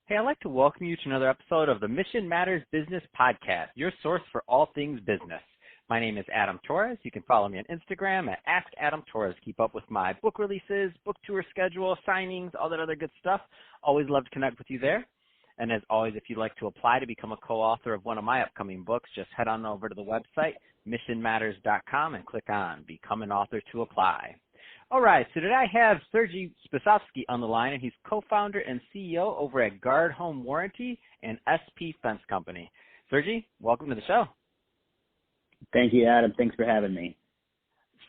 Hey, I'd like to welcome you to another episode of the Mission Matters Business Podcast, your source for all things business. My name is Adam Torres. You can follow me on Instagram at AskAdamTorres. Keep up with my book releases, book tour schedule, signings, all that other good stuff. Always love to connect with you there. And as always, if you'd like to apply to become a co-author of one of my upcoming books, just head on over to the website, missionmatters.com, and click on Become an Author to apply. All right, so today I have Sergey Spisovskiy on the line, and he's co-founder and CEO over at Guard Home Warranty and SP Fence Company. Sergey, welcome to the show. Thank you, Adam. Thanks for having me.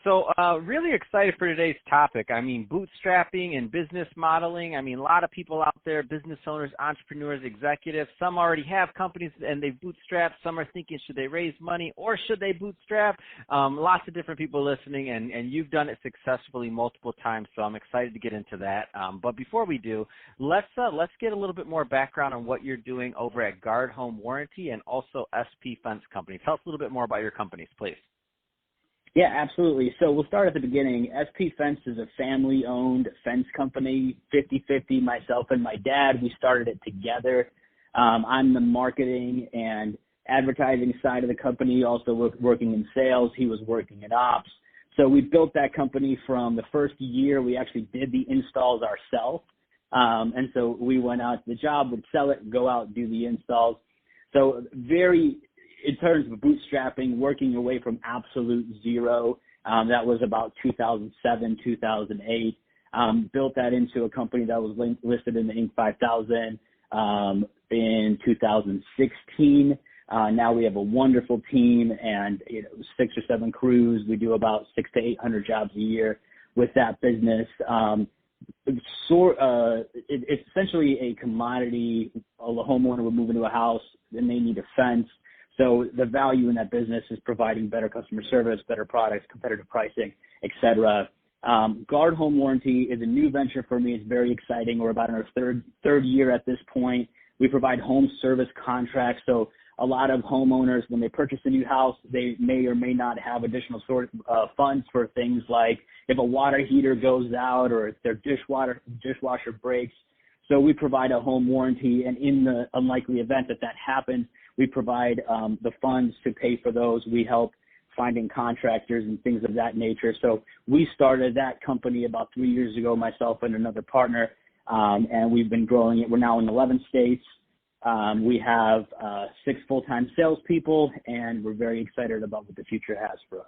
So really excited for today's topic. I mean, bootstrapping and business modeling. I mean, a lot of people out there, business owners, entrepreneurs, executives, some already have companies and they've bootstrapped. Some are thinking, should they raise money or should they bootstrap? Lots of different people listening, and you've done it successfully multiple times, so I'm excited to get into that. But before we do, let's get a little bit more background on what you're doing over at Guard Home Warranty and also SP Fence Company. Tell us a little bit more about your companies, please. Yeah, absolutely. So we'll start at the beginning. SP Fence is a family-owned fence company, 50-50, myself and my dad. We started it together. I'm the marketing and advertising side of the company, also working in sales. He was working in ops. So we built that company from the first year. We actually did the installs ourselves. And so we went out to the job, would sell it, go out, do the installs. So in terms of bootstrapping, working your way from absolute zero, that was about 2007, 2008. Built that into a company that was listed in the Inc. 5000 in 2016. Now we have a wonderful team and 6 or 7 crews. We do about 600 to 800 jobs a year with that business. It's essentially a commodity. A homeowner would move into a house, then they need a fence. So the value in that business is providing better customer service, better products, competitive pricing, et cetera. Guard Home Warranty is a new venture for me. It's very exciting. We're about in our third year at this point. We provide home service contracts. So a lot of homeowners, when they purchase a new house, they may or may not have additional funds for things like if a water heater goes out or if their dishwasher breaks. So we provide a home warranty, and in the unlikely event that happens, we provide the funds to pay for those. We help finding contractors and things of that nature. So we started that company about 3 years ago, myself and another partner, and we've been growing it. We're now in 11 states. We have 6 full-time salespeople, and we're very excited about what the future has for us.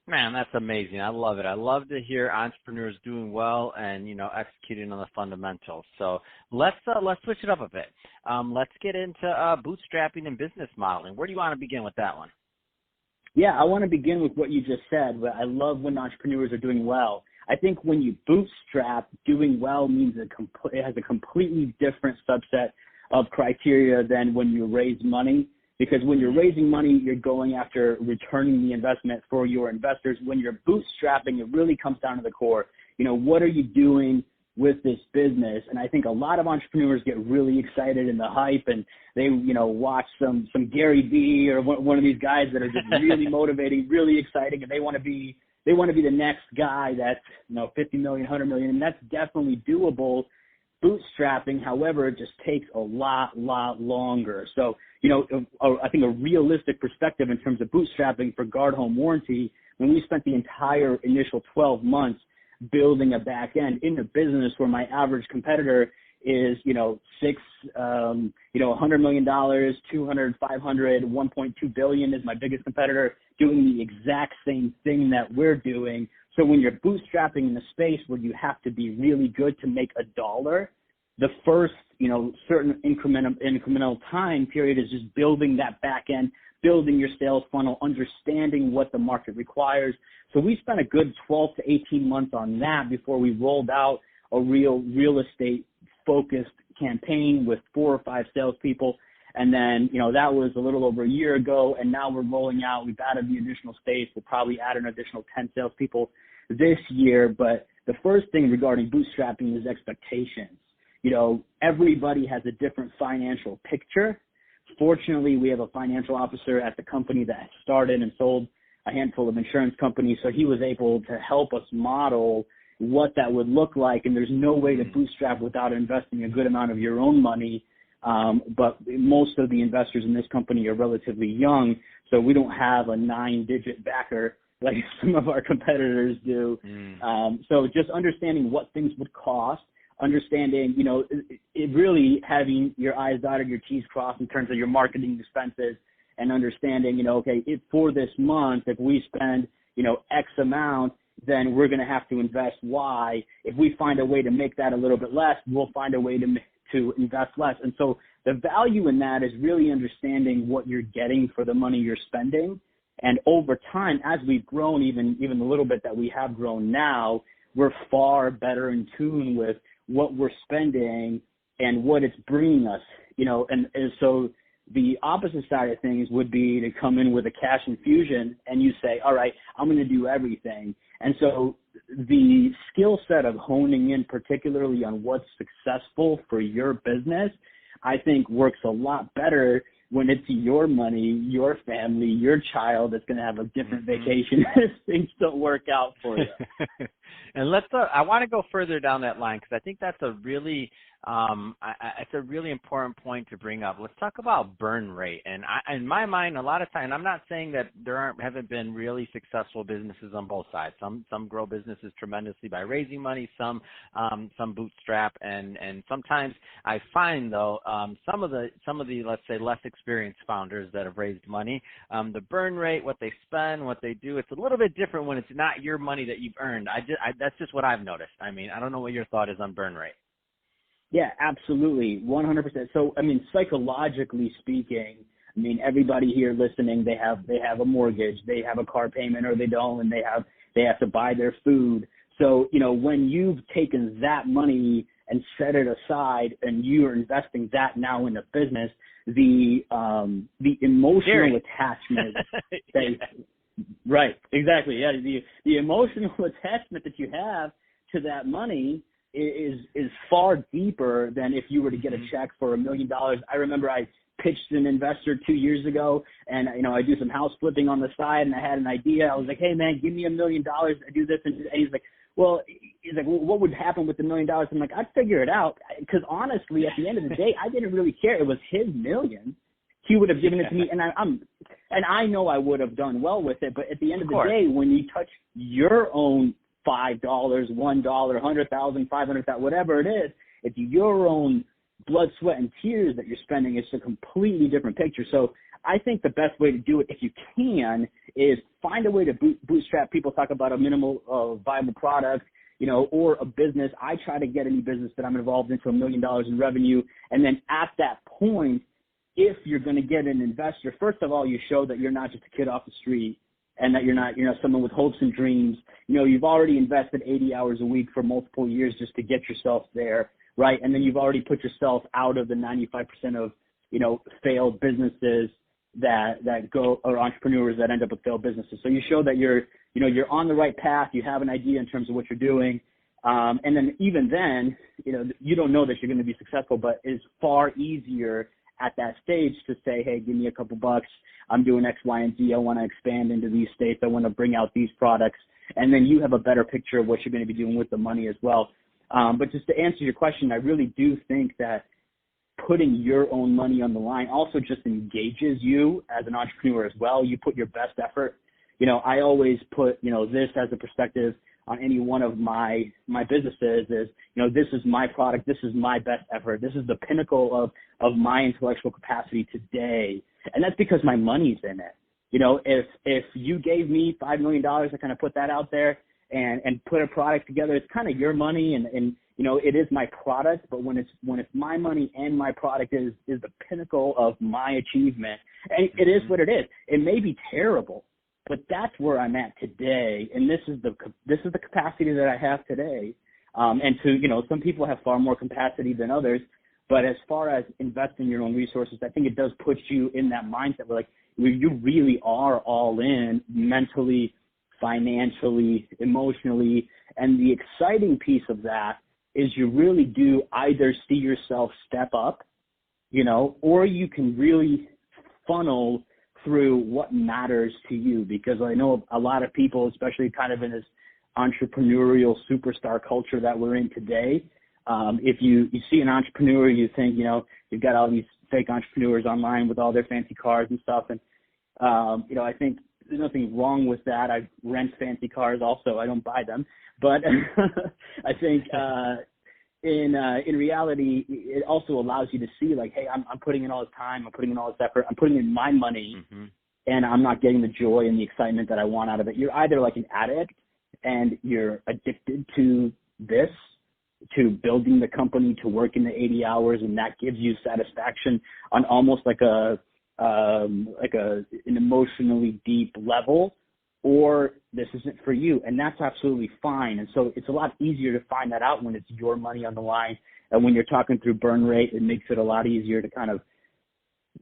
Man, that's amazing. I love it. I love to hear entrepreneurs doing well and, executing on the fundamentals. So let's switch it up a bit. Let's get into bootstrapping and business modeling. Where do you want to begin with that one? Yeah, I want to begin with what you just said. I love when entrepreneurs are doing well. I think when you bootstrap, doing well means it has a completely different subset of criteria than when you raise money. Because when you're raising money, you're going after returning the investment for your investors. When you're bootstrapping, it really comes down to the core. What are you doing with this business? And I think a lot of entrepreneurs get really excited in the hype, and they, watch some Gary Vee or one of these guys that are just really motivating, really exciting, and they want to be the next guy that's 50 million, 100 million, and that's definitely doable. Bootstrapping, however, it just takes a lot longer. So, I think a realistic perspective in terms of bootstrapping for Guard Home Warranty, when we spent the entire initial 12 months building a back end in a business where my average competitor is, $100 million, 200, 500, 1.2 billion is my biggest competitor doing the exact same thing that we're doing. So when you're bootstrapping in a space where you have to be really good to make a dollar, the first, certain incremental time period is just building that back end, building your sales funnel, understanding what the market requires. So we spent a good 12 to 18 months on that before we rolled out a real estate focused campaign with 4 or 5 salespeople. And then, that was a little over a year ago, and now we're rolling out. We've added the additional states. We'll probably add an additional 10 salespeople this year. But the first thing regarding bootstrapping is expectations. Everybody has a different financial picture. Fortunately, we have a financial officer at the company that started and sold a handful of insurance companies, so he was able to help us model, what that would look like. And there's no way to bootstrap without investing a good amount of your own money. But most of the investors in this company are relatively young, so we don't have a 9-digit backer like some of our competitors do. So just understanding what things would cost, understanding, it really having your I's dotted, your T's crossed in terms of your marketing expenses, and understanding, okay, if for this month, if we spend, X amount, then we're going to have to invest Y. If we find a way to make that a little bit less, we'll find a way to invest less. And so the value in that is really understanding what you're getting for the money you're spending. And over time, as we've grown, even the little bit that we have grown now, we're far better in tune with what we're spending and what it's bringing us, and so the opposite side of things would be to come in with a cash infusion and you say, all right, I'm going to do everything. And so the skill set of honing in particularly on what's successful for your business, I think works a lot better when it's your money, your family, your child that's going to have a different vacation if things don't work out for you. And I want to go further down that line because I think that's a really it's a really important point to bring up. Let's talk about burn rate. And in my mind, a lot of time, and I'm not saying that there haven't been really successful businesses on both sides. Some grow businesses tremendously by raising money, some bootstrap, and sometimes I find though some of the let's say less experienced founders that have raised money, the burn rate, what they spend, what they do, it's a little bit different when it's not your money that you've earned. That's just what I've noticed. I mean, I don't know what your thought is on burn rate. Yeah, absolutely. 100%. So, psychologically speaking, everybody here listening, they have a mortgage, they have a car payment, or they don't, and they have to buy their food. So, when you've taken that money and set it aside and you are investing that now in a business, the emotional attachment right, exactly. Yeah, the emotional attachment that you have to that money is far deeper than if you were to get a check for $1 million. I remember I pitched an investor 2 years ago, and I do some house flipping on the side, and I had an idea. I was like, hey man, give me $1 million. I do this, and he's like, well, what would happen with the $1 million? I'm like, I'd figure it out, because honestly, at the end of the day, I didn't really care. It was his million. He would have given it to me, and I know I would have done well with it. But at the end of the day, when you touch your own $5, $1, 100,000, 500,000, whatever it is, it's your own blood, sweat, and tears that you're spending. It's a completely different picture. So I think the best way to do it, if you can, is find a way to bootstrap. People talk about a minimal viable product, or a business. I try to get any business that I'm involved in to $1 million in revenue. And then at that point, if you're going to get an investor, first of all, you show that you're not just a kid off the street and that you're not, someone with hopes and dreams. You've already invested 80 hours a week for multiple years just to get yourself there, right? And then you've already put yourself out of the 95% of, failed businesses that go, or entrepreneurs that end up with failed businesses. So you show that you're on the right path. You have an idea in terms of what you're doing. And then even then, you don't know that you're going to be successful, but it's far easier at that stage to say, hey, give me a couple bucks. I'm doing X, Y, and Z. I want to expand into these states. I want to bring out these products. And then you have a better picture of what you're going to be doing with the money as well. But just to answer your question, I really do think that putting your own money on the line also just engages you as an entrepreneur as well. You put your best effort. I always put, this as a perspective on any one of my businesses is, this is my product. This is my best effort. This is the pinnacle of my intellectual capacity today. And that's because my money's in it. If you gave me $5 million to kind of put that out there and put a product together, it's kind of your money and it is my product, but when it's my money and my product is the pinnacle of my achievement, and it is what it is. It may be terrible, but that's where I'm at today, and this is the capacity that I have today. And some people have far more capacity than others, but as far as investing your own resources, I think it does put you in that mindset where you really are all in mentally, financially, emotionally, and the exciting piece of that is you really do either see yourself step up, or you can really funnel through what matters to you, because I know a lot of people, especially kind of in this entrepreneurial superstar culture that we're in today. If you see an entrepreneur, you think, you've got all these fake entrepreneurs online with all their fancy cars and stuff. And, I think there's nothing wrong with that. I rent fancy cars also. I don't buy them. But I think in reality, it also allows you to see, like, hey, I'm putting in all this time. I'm putting in all this effort. I'm putting in my money, and I'm not getting the joy and the excitement that I want out of it. You're either like an addict and you're addicted to this, to building the company, to working the 80 hours, and that gives you satisfaction on almost like an emotionally deep level, or this isn't for you, and that's absolutely fine. And so it's a lot easier to find that out when it's your money on the line, and when you're talking through burn rate, it makes it a lot easier to kind of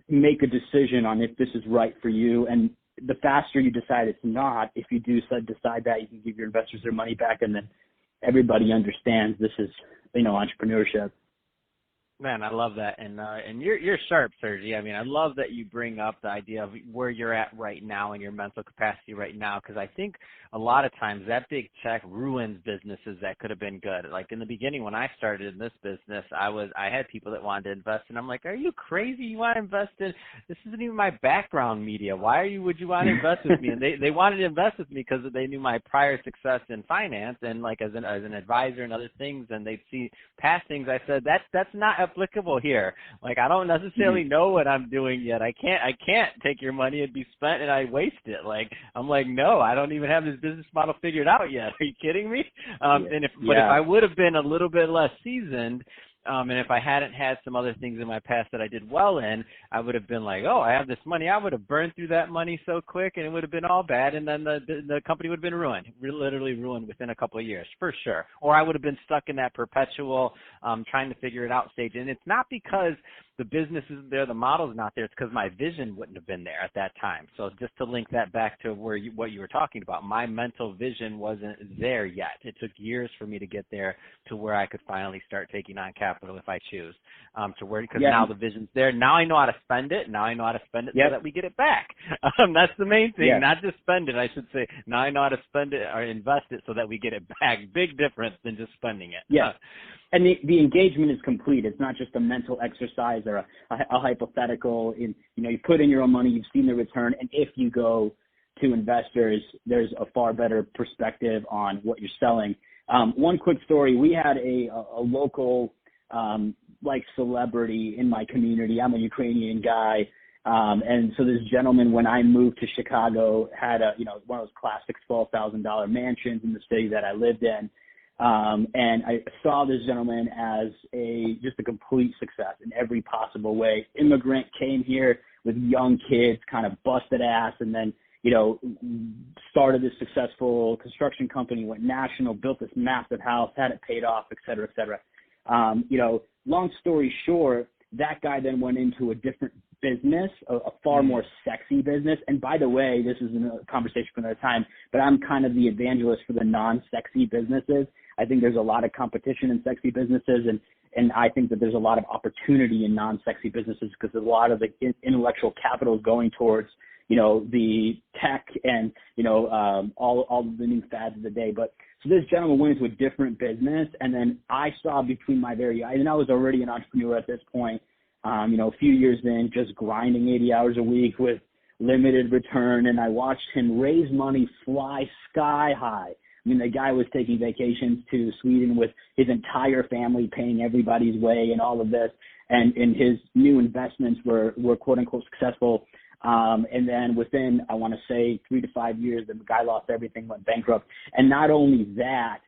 make a decision on if this is right for you. And the faster you decide it's not, if you do decide that, you can give your investors their money back, and then everybody understands this is, entrepreneurship. Man, I love that, and you're sharp, Sergey. I mean, I love that you bring up the idea of where you're at right now and your mental capacity right now, because I think a lot of times that big check ruins businesses that could have been good. Like in the beginning when I started in this business, I had people that wanted to invest, and I'm like, are you crazy? You want to invest in this? Isn't even my background media. Would you want to invest with me? And they wanted to invest with me because they knew my prior success in finance and like as an advisor and other things, and they'd see past things. I said that's not applicable here. Like, I don't necessarily know what I'm doing yet. I can't take your money and be spent and I waste it. Like, I'm like, no, I don't even have this business model figured out yet. Are you kidding me? But if I would have been a little bit less seasoned, and if I hadn't had some other things in my past that I did well in, I would have been like, oh, I have this money. I would have burned through that money so quick, and it would have been all bad, and then the company would have been ruined, literally ruined within a couple of years, for sure. Or I would have been stuck in that perpetual trying to figure it out stage. And it's not because the business isn't there, the model's not there. It's because my vision wouldn't have been there at that time. So just to link that back to what you were talking about, my mental vision wasn't there yet. It took years for me to get there to where I could finally start taking on capital if I choose because now the vision's there. Now I know how to spend it. So that we get it back. That's the main thing, not just spend it, I should say. Now I know how to spend it or invest it so that we get it back. Big difference than just spending it. Yeah. And the engagement is complete. It's not just a mental exercise or a hypothetical. You put in your own money, you've seen the return, and if you go to investors, there's a far better perspective on what you're selling. One quick story: we had a local celebrity in my community. I'm a Ukrainian guy, and so this gentleman, when I moved to Chicago, had one of those classic $12,000 mansions in the city that I lived in. And I saw this gentleman as just a complete success in every possible way. Immigrant, came here with young kids, kind of busted ass, and then, started this successful construction company, went national, built this massive house, had it paid off, et cetera, et cetera. Long story short, that guy then went into a different business, a far more sexy business. And by the way, this is a conversation for another time, but I'm kind of the evangelist for the non-sexy businesses. I think there's a lot of competition in sexy businesses, and I think that there's a lot of opportunity in non-sexy businesses because a lot of the intellectual capital is going towards, the tech and, all of the new fads of the day. But so this gentleman went into a different business, and then I saw between my very eyes, and I was already an entrepreneur at this point, a few years in, just grinding 80 hours a week with limited return, and I watched him raise money fly sky high. I mean, the guy was taking vacations to Sweden with his entire family, paying everybody's way and all of this, and his new investments were quote-unquote successful. And then within, I want to say, 3 to 5 years, the guy lost everything, went bankrupt. And not only that,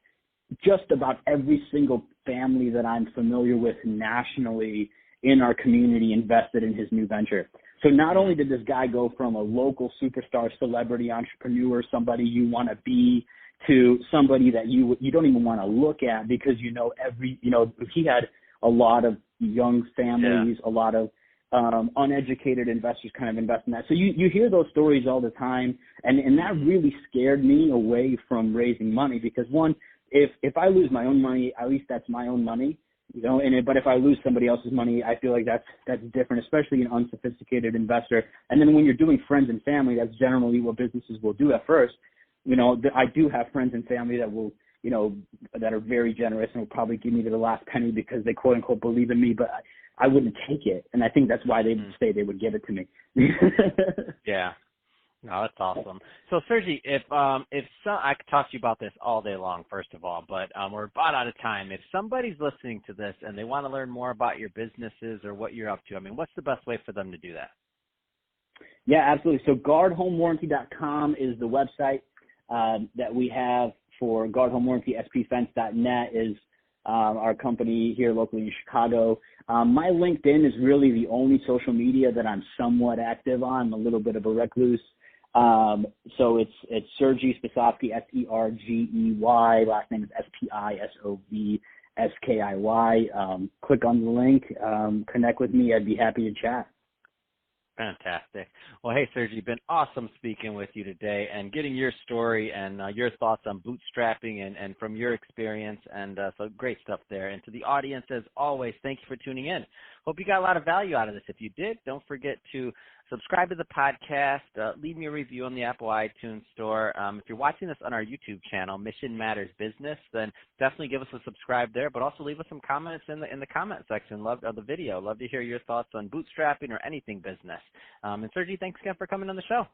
just about every single family that I'm familiar with nationally in our community invested in his new venture. So not only did this guy go from a local superstar celebrity entrepreneur, somebody you want to be, to somebody that you don't even want to look at because he had a lot of young families, a lot of uneducated investors kind of invest in that. So you hear those stories all the time, and that really scared me away from raising money because, one, if I lose my own money, at least that's my own money, but if I lose somebody else's money, I feel like that's different, especially an unsophisticated investor. And then when you're doing friends and family, that's generally what businesses will do at first. I do have friends and family that will, that are very generous and will probably give me to the last penny because they quote unquote believe in me, but I wouldn't take it. And I think that's why they would say they would give it to me. Yeah. No, that's awesome. So, Sergey, if I could talk to you about this all day long, first of all, but we're about out of time. If somebody's listening to this and they want to learn more about your businesses or what you're up to, what's the best way for them to do that? Yeah, absolutely. So, guardhomewarranty.com is the website that we have for Guard Home Warranty. spfence.net is our company here locally in Chicago. My LinkedIn is really the only social media that I'm somewhat active on. I'm a little bit of a recluse. So it's Sergey Spisovskiy, Sergey, last name is Spisovskiy. Click on the link, connect with me. I'd be happy to chat. Fantastic. Well, hey, Sergey, been awesome speaking with you today and getting your story and your thoughts on bootstrapping and from your experience. And so great stuff there. And to the audience, as always, thank you for tuning in. Hope you got a lot of value out of this. If you did, don't forget to subscribe to the podcast. Leave me a review on the Apple iTunes store. If you're watching this on our YouTube channel, Mission Matters Business, then definitely give us a subscribe there, but also leave us some comments in the comment section of the video. Love to hear your thoughts on bootstrapping or anything business. And Sergey, thanks again for coming on the show.